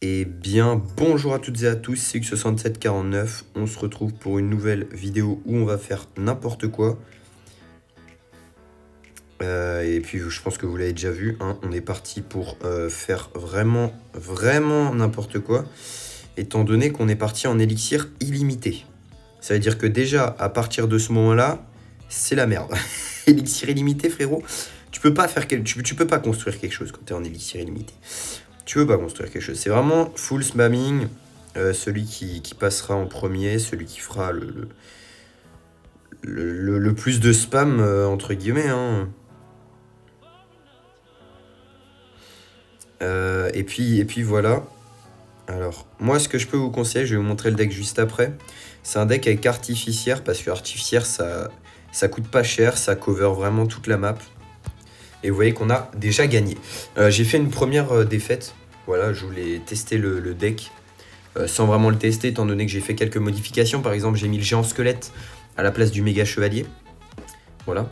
Eh bien, bonjour à toutes et à tous, c'est X6749. On se retrouve pour une nouvelle vidéo où on va faire n'importe quoi. Et puis, je pense que vous l'avez déjà vu, hein, on est parti pour faire vraiment n'importe quoi, étant donné qu'on est parti en élixir illimité. Ça veut dire que déjà, à partir de ce moment-là, c'est la merde. Élixir illimité, frérot, tu peux pas construire quelque chose quand t'es en élixir illimité. Tu veux pas construire quelque chose. C'est vraiment full spamming. Celui qui passera en premier, celui qui fera le plus de spam, entre guillemets. Hein. Et puis voilà. Alors, moi, ce que je peux vous conseiller, je vais vous montrer le deck juste après. C'est un deck avec artificière, parce que artificière, ça coûte pas cher, ça cover vraiment toute la map. Et vous voyez qu'on a déjà gagné. J'ai fait une première défaite. Voilà, je voulais tester le deck. Sans vraiment le tester, étant donné que j'ai fait quelques modifications. Par exemple, j'ai mis le géant squelette à la place du méga chevalier. Voilà.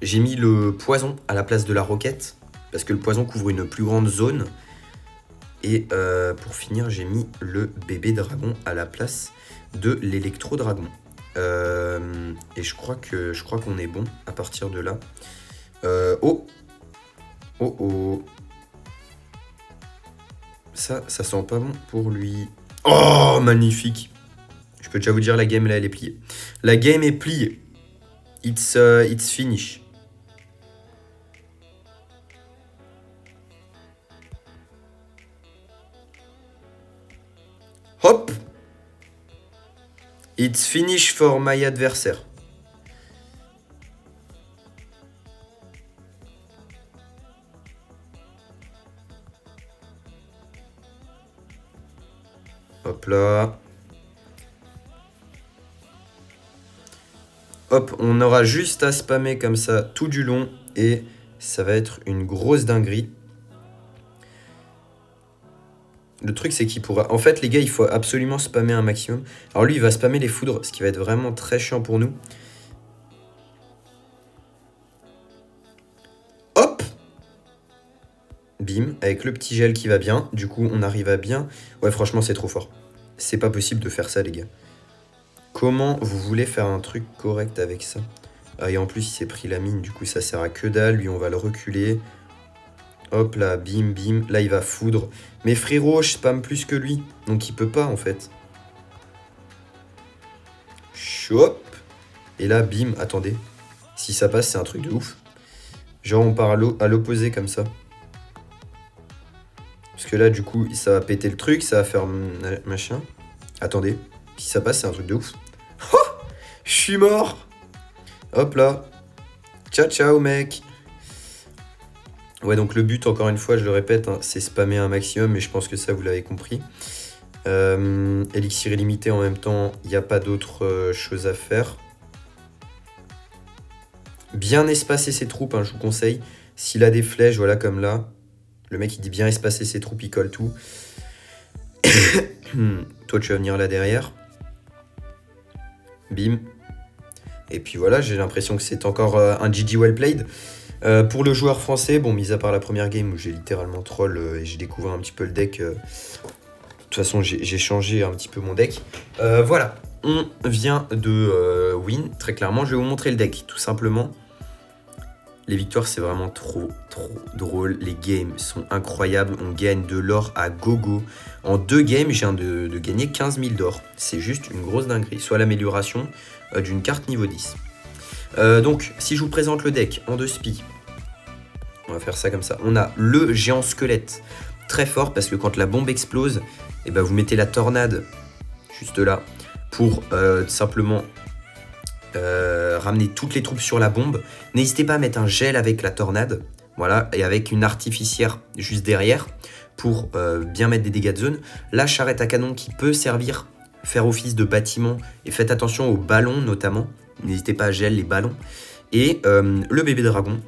J'ai mis le poison à la place de la roquette, parce que le poison couvre une plus grande zone. Et pour finir, j'ai mis le bébé dragon à la place de l'électro-dragon. Et je crois qu'on est bon à partir de là. Oh. Ça sent pas bon pour lui. Oh, magnifique. Je peux déjà vous dire, la game, là, elle est pliée. La game est pliée. It's finish. Hop. It's finish for my adversaire. Hop là. Hop, on aura juste à spammer comme ça tout du long et ça va être une grosse dinguerie. Le truc, c'est qu'il pourra... En fait, les gars, il faut absolument spammer un maximum. Alors lui, il va spammer les foudres, ce qui va être vraiment très chiant pour nous. Hop! Bim, avec le petit gel qui va bien. Du coup, on arrive à bien... Ouais, franchement, c'est trop fort. C'est pas possible de faire ça, les gars. Comment vous voulez faire un truc correct avec ça? Ah, et en plus, il s'est pris la mine, du coup, ça sert à que dalle. Lui, on va le reculer. Hop là, bim, bim. Là, il va foudre. Mais frérot, je spam plus que lui. Donc, il peut pas, en fait. Chop. Et là, bim, attendez. Si ça passe, c'est un truc de ouf. Genre, on part à l'opposé, comme ça. Parce que là, du coup, ça va péter le truc. Ça va faire machin. Attendez. Si ça passe, c'est un truc de ouf. Oh, je suis mort. Hop là. Ciao, ciao, mec. Ouais, donc le but, encore une fois, je le répète, hein, c'est spammer un maximum, mais je pense que ça, vous l'avez compris. Élixir illimité, en même temps, il n'y a pas d'autre chose à faire. Bien espacer ses troupes, hein, je vous conseille. S'il a des flèches, voilà, comme là. Le mec, il dit bien espacer ses troupes, il colle tout. Toi, tu vas venir là derrière. Bim. Et puis voilà, j'ai l'impression que c'est encore un GG well played. Pour le joueur français, bon, mis à part la première game où j'ai littéralement troll et j'ai découvert un petit peu le deck. De toute façon, j'ai changé un petit peu mon deck. Voilà, on vient de win, très clairement. Je vais vous montrer le deck, tout simplement. Les victoires, c'est vraiment trop drôle. Les games sont incroyables. On gagne de l'or à gogo. En 2 games, je viens de gagner 15 000 d'or. C'est juste une grosse dinguerie. Soit l'amélioration d'une carte niveau 10. Donc, si je vous présente le deck en 2 spi, on va faire ça comme ça. On a le géant squelette, très fort, parce que quand la bombe explose, et ben vous mettez la tornade juste là, pour simplement ramener toutes les troupes sur la bombe. N'hésitez pas à mettre un gel avec la tornade, voilà, et avec une artificière juste derrière, pour bien mettre des dégâts de zone. La charrette à canon qui peut servir, faire office de bâtiment, et faites attention aux ballons notamment. N'hésitez pas à gel les ballons. Et le bébé dragon,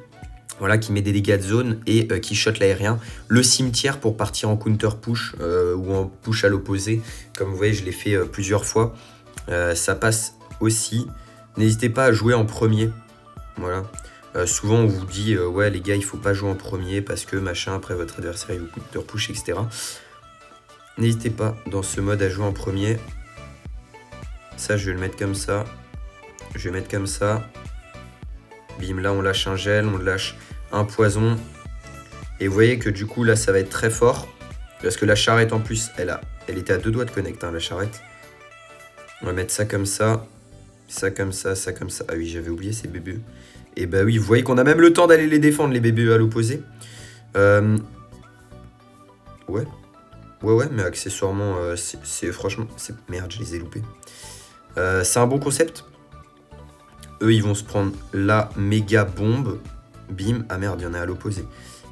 voilà, qui met des dégâts de zone et qui shot l'aérien. Le cimetière pour partir en counter push ou en push à l'opposé. Comme vous voyez, je l'ai fait plusieurs fois. Ça passe aussi. N'hésitez pas à jouer en premier. Voilà. Souvent on vous dit ouais les gars il faut pas jouer en premier parce que machin après votre adversaire il vous counter push etc. N'hésitez pas dans ce mode à jouer en premier. Ça je vais le mettre comme ça. Je vais mettre comme ça. Bim, là on lâche un gel, on lâche un poison. Et vous voyez que du coup là ça va être très fort. Parce que la charrette en plus, elle était à 2 doigts de connect hein, la charrette. On va mettre ça comme ça. Ça comme ça, ça comme ça. Ah oui j'avais oublié ces bébés. Et bah oui, vous voyez qu'on a même le temps d'aller les défendre les bébés à l'opposé. Ouais. Ouais, mais accessoirement, c'est franchement... Merde, je les ai loupés. C'est un bon concept. Eux, ils vont se prendre la méga bombe. Bim. Ah merde, il y en a à l'opposé.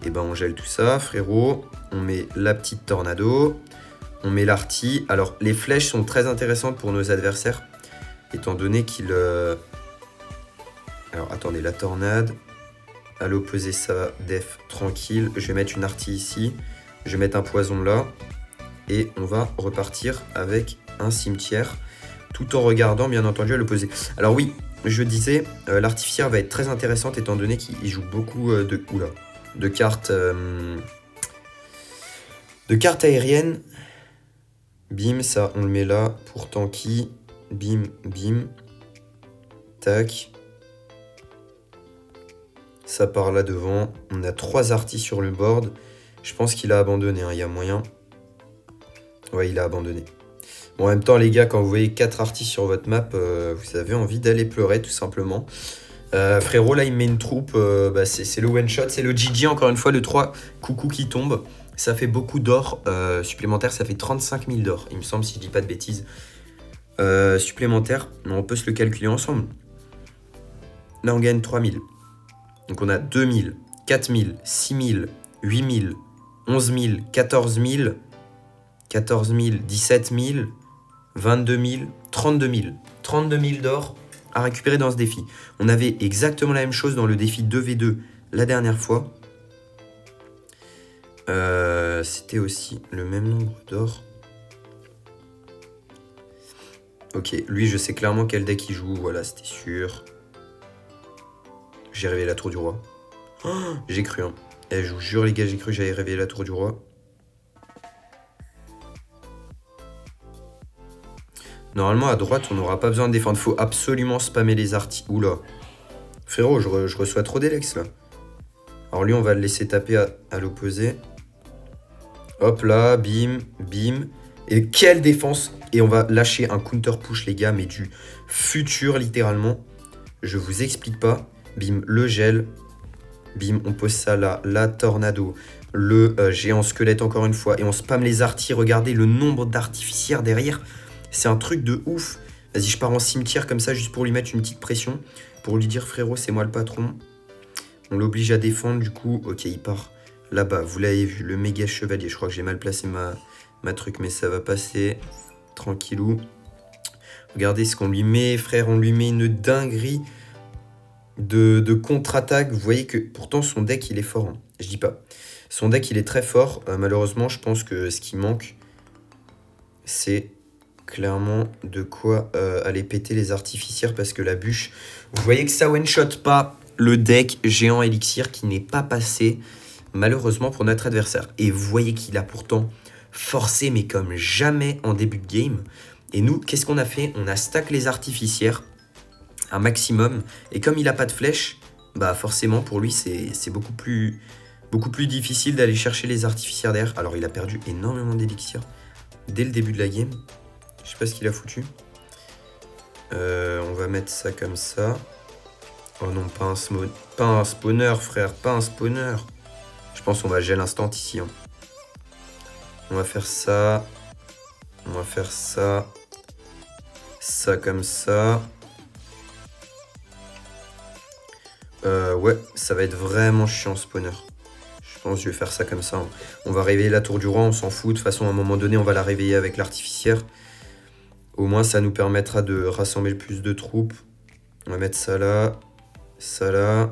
Et ben, on gèle tout ça, frérot. On met la petite tornado. On met l'arty. Alors, les flèches sont très intéressantes pour nos adversaires. Étant donné qu'ils... Alors, attendez, la tornade. À l'opposé, ça va. Def, tranquille. Je vais mettre une arty ici. Je vais mettre un poison là. Et on va repartir avec un cimetière. Tout en regardant, bien entendu, à l'opposé. Alors oui, je disais, l'artificière va être très intéressante étant donné qu'il joue beaucoup de cartes aériennes. Bim, ça, on le met là pour tanky. Bim, bim. Tac. Ça part là devant. On a 3 artis sur le board. Je pense qu'il a abandonné, hein, il y a moyen. Ouais, il a abandonné. Bon, en même temps, les gars, quand vous voyez 4 artis sur votre map, vous avez envie d'aller pleurer, tout simplement. Frérot, là, il met une troupe. C'est le one-shot, c'est le GG, encore une fois, le 3 coucou qui tombe. Ça fait beaucoup d'or supplémentaire, ça fait 35 000 d'or, il me semble, si je dis pas de bêtises. Supplémentaire, on peut se le calculer ensemble. Là, on gagne 3 000. Donc, on a 2 000, 4 000, 6 000, 8 000, 11 000, 14 000... 14 000, 17 000, 22 000, 32 000. 32 000 d'or à récupérer dans ce défi. On avait exactement la même chose dans le défi 2v2 la dernière fois. C'était aussi le même nombre d'or. Ok, lui je sais clairement quel deck il joue. Voilà, c'était sûr. J'ai réveillé la tour du roi. Oh, j'ai cru, hein. Et je vous jure les gars, j'ai cru que j'allais réveiller la tour du roi. Normalement, à droite, on n'aura pas besoin de défendre. Faut absolument spammer les artis. Oula. Frérot, je reçois trop d'Elex, là. Alors lui, on va le laisser taper à l'opposé. Hop là, bim, bim. Et quelle défense! Et on va lâcher un counter push, les gars, mais du futur, littéralement. Je vous explique pas. Bim, le gel. Bim, on pose ça là. La tornado. Le géant squelette, encore une fois. Et on spam les artis. Regardez le nombre d'artificières derrière. C'est un truc de ouf. Vas-y, je pars en cimetière comme ça, juste pour lui mettre une petite pression. Pour lui dire, frérot, c'est moi le patron. On l'oblige à défendre, du coup. Ok, il part là-bas. Vous l'avez vu, le méga chevalier. Je crois que j'ai mal placé ma truc, mais ça va passer. Tranquillou. Regardez ce qu'on lui met, frère. On lui met une dinguerie de contre-attaque. Vous voyez que pourtant, son deck, il est fort. Hein. Je dis pas. Son deck, il est très fort. Malheureusement, je pense que ce qui manque, c'est... clairement de quoi aller péter les artificières parce que la bûche, vous voyez que ça one-shot pas le deck géant élixir qui n'est pas passé malheureusement pour notre adversaire. Et vous voyez qu'il a pourtant forcé mais comme jamais en début de game. Et nous, qu'est-ce qu'on a fait? On a stack les artificières un maximum et comme il a pas de flèche, bah forcément pour lui c'est beaucoup plus difficile d'aller chercher les artificières derrière. Alors il a perdu énormément d'élixir dès le début de la game. Je sais pas ce qu'il a foutu. On va mettre ça comme ça. Oh non, pas un spawner, frère. Pas un spawner. Je pense qu'on va gel instant ici. Hein. On va faire ça. On va faire ça. Ça comme ça. Ouais, ça va être vraiment chiant, spawner. Je pense que je vais faire ça comme ça. Hein. On va réveiller la tour du roi, on s'en fout. De toute façon, à un moment donné, on va la réveiller avec l'artificière. Au moins, ça nous permettra de rassembler le plus de troupes. On va mettre ça là. Ça là.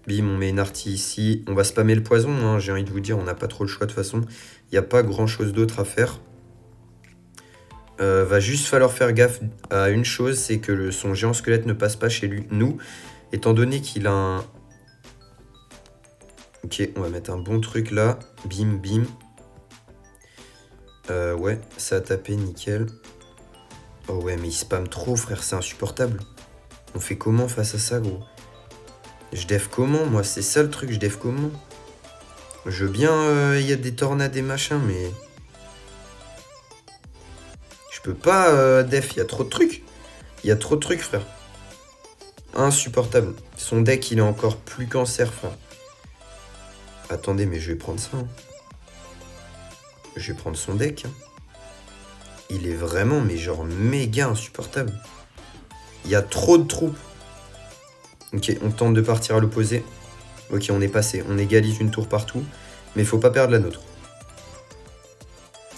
Bim, on met une artie ici. On va spammer le poison, hein, j'ai envie de vous dire. On n'a pas trop le choix de toute façon. Il n'y a pas grand-chose d'autre à faire. Va juste falloir faire gaffe à une chose. C'est que son géant squelette ne passe pas chez lui. Nous, étant donné qu'il a Ok, on va mettre un bon truc là. Bim, bim. Ouais, ça a tapé, nickel. Oh ouais, mais il spam trop, frère, c'est insupportable. On fait comment face à ça, gros? Je def comment, moi? C'est ça le truc, je def comment? Je veux bien, il y a des tornades et machin, mais... Je peux pas def, il y a trop de trucs. Il y a trop de trucs, frère. Insupportable. Son deck, il est encore plus cancer, frère. Attendez, mais je vais prendre ça. Hein. Je vais prendre son deck. Hein. Il est vraiment, mais genre, méga insupportable. Il y a trop de troupes. Ok, on tente de partir à l'opposé. Ok, on est passé. On égalise une tour partout. Mais il faut pas perdre la nôtre.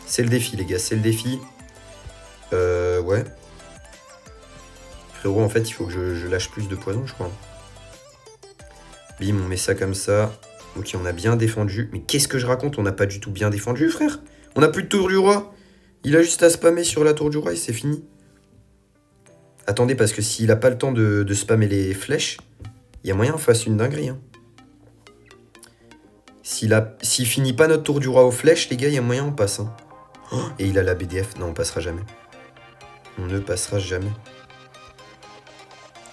C'est le défi, les gars. C'est le défi. Ouais. Frérot, en fait, il faut que je lâche plus de poison, je crois. Bim, on met ça comme ça. Ok, on a bien défendu. Mais qu'est-ce que je raconte? On n'a pas du tout bien défendu, frère. On n'a plus de tour du roi. Il a juste à spammer sur la tour du roi et c'est fini. Attendez, parce que s'il a pas le temps de spammer les flèches, il y a moyen qu'on fasse une dinguerie. Hein. S'il finit pas notre tour du roi aux flèches, les gars, il y a moyen on passe. Hein. Oh, et il a la BDF. Non, on passera jamais. On ne passera jamais.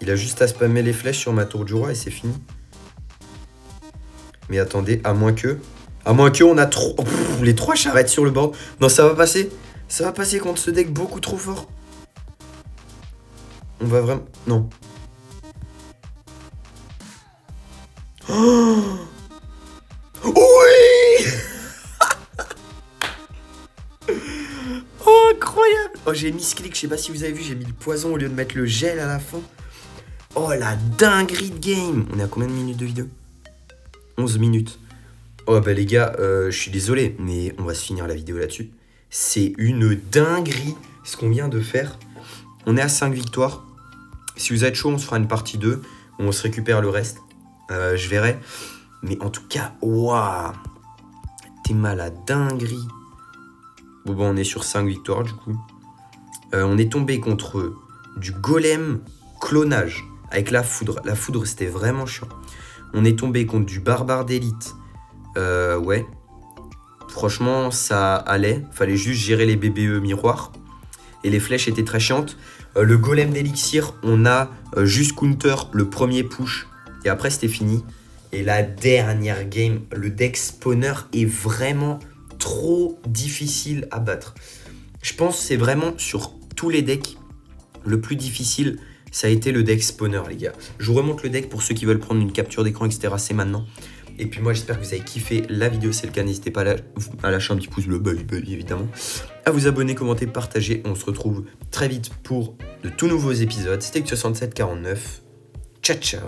Il a juste à spammer les flèches sur ma tour du roi et c'est fini. Mais attendez, à moins que on a trop... les 3 charrettes sur le board. Non, ça va passer. Ça va passer contre ce deck beaucoup trop fort. On va vraiment... Non. Oh oui. Oh, incroyable. Oh, j'ai mis ce clic, je sais pas si vous avez vu, j'ai mis le poison au lieu de mettre le gel à la fin. Oh, la dinguerie de game. On est à combien de minutes de vidéo? 11 minutes. Oh bah les gars, je suis désolé, mais on va se finir la vidéo là-dessus. C'est une dinguerie ce qu'on vient de faire. On est à 5 victoires. Si vous êtes chaud, on se fera une partie 2. On se récupère le reste. Je verrai. Mais en tout cas, waouh. T'es mal à dinguerie. Bon, on est sur 5 victoires du coup. On est tombé contre du golem clonage avec la foudre. La foudre, c'était vraiment chiant. On est tombé contre du barbare d'élite. Ouais. Franchement, ça allait. Fallait juste gérer les BBE miroirs. Et les flèches étaient très chiantes. Le golem d'élixir, on a juste counter le premier push. Et après, c'était fini. Et la dernière game, le deck spawner est vraiment trop difficile à battre. Je pense que c'est vraiment sur tous les decks, le plus difficile, ça a été le deck spawner, les gars. Je vous remonte le deck pour ceux qui veulent prendre une capture d'écran, etc. C'est maintenant. Et puis moi, j'espère que vous avez kiffé la vidéo. Si c'est le cas, n'hésitez pas à lâcher un petit pouce bleu, évidemment. À vous abonner, commenter, partager. On se retrouve très vite pour de tout nouveaux épisodes. C'était que 6749. Ciao, ciao.